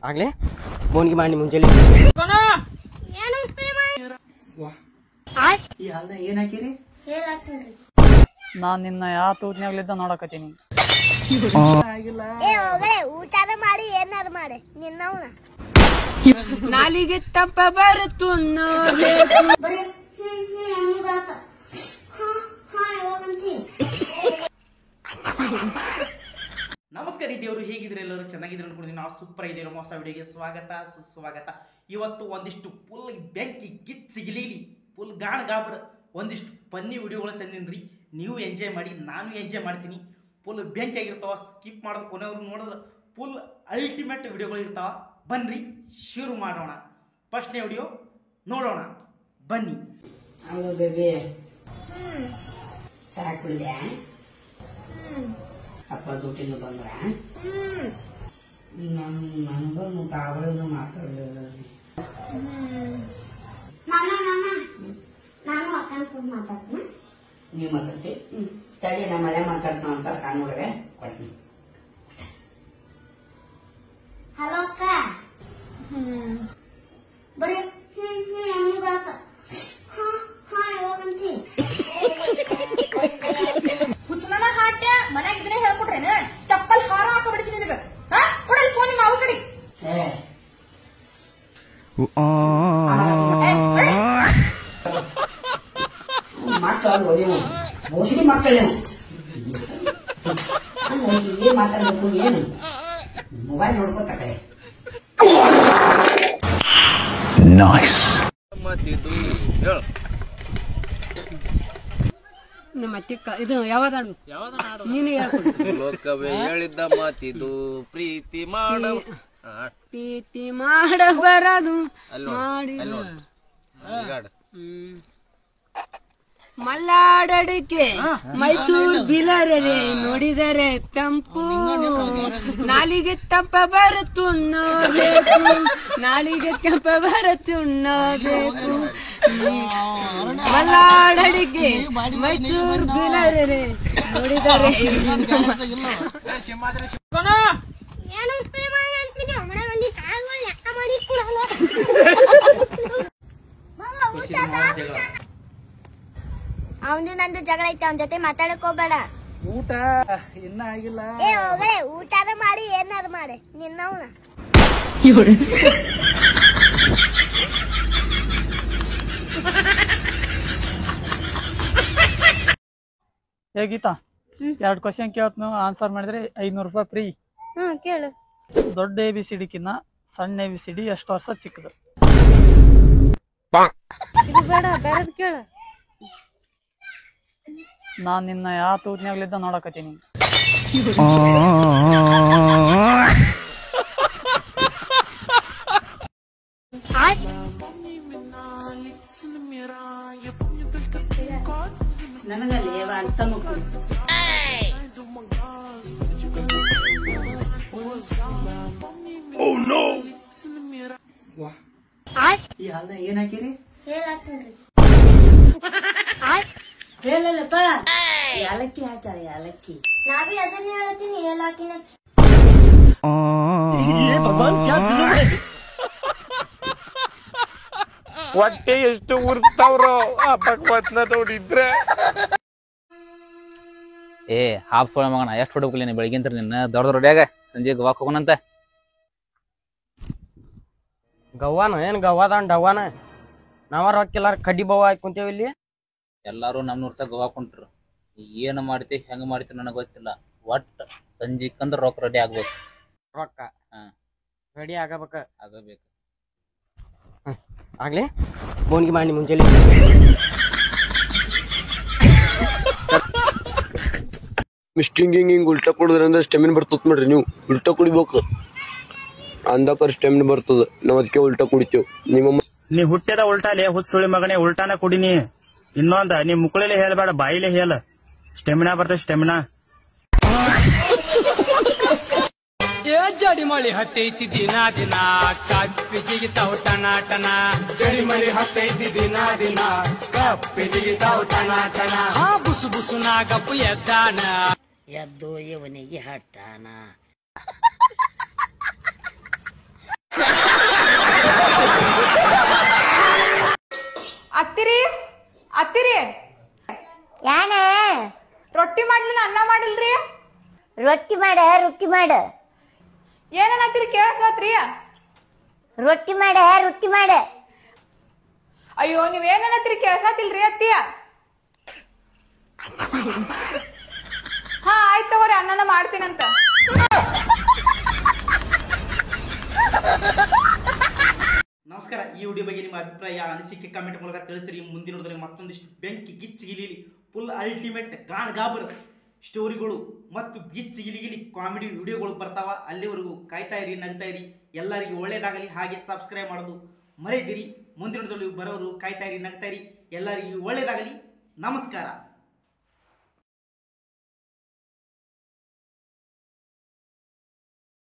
ಆಗ್ಲೇ ಬೋನ್ಗಿ ಮಾಡಿ ಮುಂಚೆಲಿ ಏನ್ ಹಾಕಿರಿ? ನಾನ್ ನಿನ್ನ ಯಾವ ತೂತ್ನಾಗ್ಲಿದ್ದ ನೋಡಕತ್ತೀನಿ. ಊಟ ಮಾಡಿ ಏನಾರು ಮಾಡಿ ನಿನ್ನವನ ನಾಲಿಗೆ ತಪ್ಪ ಬರುತ್ತು ನಮಸ್ಕಾರ ದೇವರು, ಹೇಗಿದ್ರೆ ಎಲ್ಲರೂ ಚೆನ್ನಾಗಿದ್ರೆ ಅನ್ಕೊಂಡಿದ್ದೀನಿ. ನಾವು ಸೂಪರ್ ಇದ್ದೀವಿ. ಹೊಸ ವಿಡಿಯೋಗೆ ಸ್ವಾಗತ ಸುಸ್ವಾಗತ. ಇವತ್ತು ಒಂದಿಷ್ಟು ಫುಲ್ ಬೆಂಕಿ ಗಿಚ್ಚಿಗಿಲೀಲಿ ಫುಲ್ ಗಾಬ್ರ ಒಂದಿಷ್ಟು ಫನ್ನಿ ವಿಡಿಯೋಗಳು ತಂದಿನ್ರಿ. ನೀವು ಎಂಜಾಯ್ ಮಾಡಿ, ನಾನು ಎಂಜಾಯ್ ಮಾಡ್ತೀನಿ. ಫುಲ್ ಬೆಂಕಿ ಆಗಿರ್ತಾವ, ಸ್ಕಿಪ್ ಮಾಡೋದು ಕೊನೆಯವ್ರು ನೋಡಿದ್ರೆ ಫುಲ್ ಅಲ್ಟಿಮೇಟ್ ವಿಡಿಯೋಗಳು ಇರ್ತಾವ. ಬನ್ರಿ ಶುರು ಮಾಡೋಣ. ಫಸ್ಟ್ನೇ ವಿಡಿಯೋ ನೋಡೋಣ ಬನ್ನಿ. ಹಲೋ ಬೇಬಿ, ಚಾ ಕುಡಿದೆ? ಅಪ್ಪ ದುಡ್ಡಿಂದ ಬಂದ್ರ? ನನಗೂ ತಾವಳನ್ನು ಮಾತಾಡಲಿಲ್ಲ. ನಾನು ಅಕ್ಕನ ಕೂಡ ಮಾತಾಡ್ತೀನಿ. ನೀವು ಮಾತಾಡ್ತಿ? ತಡಿ, ನಮ್ಮ ಮಳೆ ಮಾತಾಡ್ತಾನ ಅಂತ ಸಣ್ಣ ಹುಡುಗ ಕೊಡ್ತೀನಿ. ಹಲೋ ಅಕ್ಕ. ಬರೀ ಅನ್ನೋದಾತ. ಯಾವಾಗಂತಿ ಹುಚ್ಚನ ಹಾಟ್ಯ ಮನ್ಯಾಗ ಇದ್ರೆ ಹೇಳ್ಕೊಟ್ರೇನ ಚಪ್ಪಲ್ ಹಾರ ಹಾಕಬಿಡ್ತೀನಿ ನಿನಗ. ಕೊಡಲ್ ಫೋನ್ ನಿಮ್ಮ ಅವ ಕಡೆ. ಮಕ್ಕಳು ಹೊಡಿವು ಮೋಸ್ಟ್ಲಿ ಮಕ್ಕಳು ಮಾತಾಡ್ಬೇಕು. ಏನು ಮೊಬೈಲ್ ನೋಡ್ಕೊತ ಕಡೆ ಮತ್ತೆ ಇದು ಯಾವ್ದಾಡು ನೀನು ಲೋಕವೇ ಹೇಳಿದ್ದ ಮಾತಿದು, ಪ್ರೀತಿ ಮಾಡ ಪ್ರೀತಿ ಮಾಡಬಾರದು ಮಾಡಿ ಮಲ್ಲಾಡಡಿಕೆ ಮೈಸೂರು ಬಿಲರರೆ ನೋಡಿದರೆ ತಂಪು, ನಾಲಿಗೆ ತಪ್ಪ ಬರುತ್ತುಣ್ಣಬೇಕು, ನಾಲಿಗೆ ತಪ್ಪ ಬರುತ್ತುಣ್ಣಬೇಕು. ಮಲ್ಲಾಡಡಿಕೆ ಮೈಸೂರು ಬಿಲರರೆ ನೋಡಿದರೆ ಏನು ಪ್ರೇಮ ಅಂತೀನಿ. ಹಮಣ ಬಂದಿ ಕಾಳುಗಳು ಲೆಕ್ಕ ಮಾಡಿ ಕೊಡಲ್ಲ. ಅವನು ನಂದು ಜಗಳ ಐತೆ, ಅವನ ಜೊತೆ ಮಾತಾಡಕ್ ಹೋಗ್ಬೇಡ. ಊಟ ಇನ್ನ ಆಗಿಲ್ಲ. ಹೋಗಲೇ ಊಟ ಮಾಡಿ ಏನಾರು ಮಾಡಿ ನಿನ್ನವನ. ಏ ಗೀತಾ, 2 ಕ್ವಶನ್ ಕೇಳ್ತ ಆನ್ಸರ್ ಮಾಡಿದ್ರೆ 500 ರೂಪಾಯಿ ಫ್ರೀ. ಕೇಳು. ದೊಡ್ಡ ABCD ಕಿನ್ನ ಸಣ್ಣ ABCD ಎಷ್ಟು ವರ್ಷ ಚಿಕ್ಕದು? ಇದು ಬೇಡ, ಬೇರೆದ್ ಕೇಳು. ನಾನ್ ನಿನ್ನ ಯಾವ ತೂತ್ನಾಗ್ಲಿದ್ದ ನೋಡಕತ್ತೀನಿ. ನನಗಲ್ಲಿ ಅಂತ ಏನ್ ಹಾಕಿರಿ? ಹೇಳಲ್ಲಪ್ಪ, ಯಾಲಕ್ಕಿ ಹಾಕ್ಯಾರ. ಯಾಲಕ್ಕಿ ನಾವೇ ಅದನ್ನ ಹೇಳ್ತೀನಿ. ಹೇಳಾಕಿನ ಹೊಟ್ಟೆ ಎಷ್ಟು ಉರ್ಸ್ತಾವ್ರೋ ಆ ಭಗವತ್ನ ನೋಡಿದ್ರೆ. ಹಾಫ್ ಸೋಳ ಮಗನ ಎಷ್ಟು ಹೊಡ್ಬೇಕಲ್ಲ ನೀನು ಬೆಳಗಿಂತ ನಿನ್ನ ದೊಡ್ಡ ದೊಡ್ಡಾಗ ಸಂಜೆ ಗೋವಾಕ್ ಹೋಗೋಣಂತ. ಗವ್ವಾನ ಏನ್ ಗವ್ವಾದ ಡವ್ವಾನ? ನಾವ ರೊಕ್ಕಿಲ್ಲ ಕಡ್ಡಿ ಬವ್ವ ಹಾಕಿ ಕುಂತೇವಿ ಇಲ್ಲಿ. ಎಲ್ಲಾರು ನಮ್ಮ ಊರ್ಸಾಗ ಗೋವಾಕ್ ಹೊಂಟ್ರು. ಏನ್ ಮಾಡ್ತಿ ಹೆಂಗ್ ಮಾಡ್ತಿ ನನಗ್ ಗೊತ್ತಿಲ್ಲ. ಒಟ್ ಸಂಜಿಕಂದ್ರ ರೊಕ್ಕ ರೆಡಿ ಆಗ್ಬೇಕು. ರೊಕ್ಕ ರೆಡಿ ಆಗಬೇಕ. ಆಗಬೇಕು. ಆಗ್ಲೇ ಬೋನ್ಗಿ ಮಾಡಿ ಮುಂಚೆಲಿ ಮಿಸ್ಟಿಂಗ್ ಹಿಂಗ್ ಉಲ್ಟಾ ಕುಡಿದ್ರಂದ್ರೆ ಸ್ಟೆಮಿನ್ ಬರ್ತದ ನೋಡ್ರಿ. ನೀವು ಉಲ್ಟಾ ಕುಡಿಬೇಕು ಅಂದಕರ್ ಸ್ಟೆಮಿನ್ ಬರ್ತದ. ನಾವ್ ಅದಕ್ಕೆ ಉಲ್ಟಾ ಕುಡಿತೇವ್. ನಿಮ್ಮ ನೀ ಹುಟ್ಟಿದ ಉಲ್ಟಾಲೆ ಹುಸುಳಿ ಮಗನೇ ಉಲ್ಟಾನ ಕುಡಿನಿ. ಇನ್ನೊಂದ ನೀ ಮುಕ್ಕಳಲೆ ಹೇಳ್ಬೇಡ, ಬಾಯಿಲೆ ಹೇಳ. ಸ್ಟೆಮಿನಾ ಬರ್ತದೆ ಸ್ಟೆಮಿನಾ. ಜಡಿ ಮಳಿ ಹತ್ತೈತಿ ದಿನ ದಿನ ಕಪ್ಪಿ ಜಿಗಿತಾವ್ ಟನ ಟನ. ಜಡಿ ಮಳಿ ಹತ್ತೈತಿ ದಿನ ದಿನ ಕಪ್ಪಿ ಜಿಗಿತಾವ್ ಟನ ಟನ. ಬುಸು ಬುಸು ನಾಗಪ್ಪು ಎದ್ದಾನ, ಎದ್ದು ಇವನಿಗೆ ಹಟ್ಟಾನ. ಅತ್ತಿರಿ ಯಾನ ರೊಟ್ಟಿ ಮಾಡ್ಲಿಲ್ಲ ಅನ್ನ ಮಾಡಿಲ್ರಿ ರೊಟ್ಟಿ ಮಾಡ ರೊಟ್ಟಿ ಮಾಡ ಏನನ್ನತ್ತೀರಿ ಕೇಳಿಸ್ವತ್ರಿ ರೊಟ್ಟಿ ಮಾಡ ರೊಟ್ಟಿ ಮಾಡ ಅಯ್ಯೋ ನೀವೇನನ್ನತ್ತೀರಿ ಕೇಳ್ಸಾತಿಲ್ರಿ ಅತ್ತಿಯ ಹಾ ಆಯ್ತು ತಗೋರಿ ಅನ್ನನ ಮಾಡ್ತೀನಂತ ನಮಸ್ಕಾರ. ಈ ವಿಡಿಯೋ ಬಗ್ಗೆ ನಿಮ್ಮ ಅಭಿಪ್ರಾಯ ಅನಿಸಿಕೆ ಕಮೆಂಟ್ ಮೂಲಕ ತಿಳಿಸಿರಿ. ಮುಂದಿನ ಮತ್ತೊಂದಿಷ್ಟು ಬೆಂಕಿ ಗಿಚ್ಚಿಗಿಲಿ ಫುಲ್ ಅಲ್ಟಿಮೇಟ್ ಗಾಬರ್ ಸ್ಟೋರಿಗಳು ಮತ್ತು ಗಿಚ್ಚಿಗಿಲಿ ಕಾಮಿಡಿ ವಿಡಿಯೋಗಳು ಬರ್ತಾವ. ಅಲ್ಲಿವರೆಗೂ ಕಾಯ್ತಾ ಇರಿ, ನಗ್ತಾ ಇರಿ. ಎಲ್ಲರಿಗೂ ಒಳ್ಳೇದಾಗಲಿ. ಹಾಗೆ ಸಬ್ಸ್ಕ್ರೈಬ್ ಮಾಡೋದು ಮರೆಯದಿರಿ. ಮುಂದಿನ ಬರೋರು ಕಾಯ್ತಾ ಇರಿ, ನಗ್ತಾ ಇರಿ. ಎಲ್ಲರಿಗೂ ಒಳ್ಳೇದಾಗಲಿ. ನಮಸ್ಕಾರ.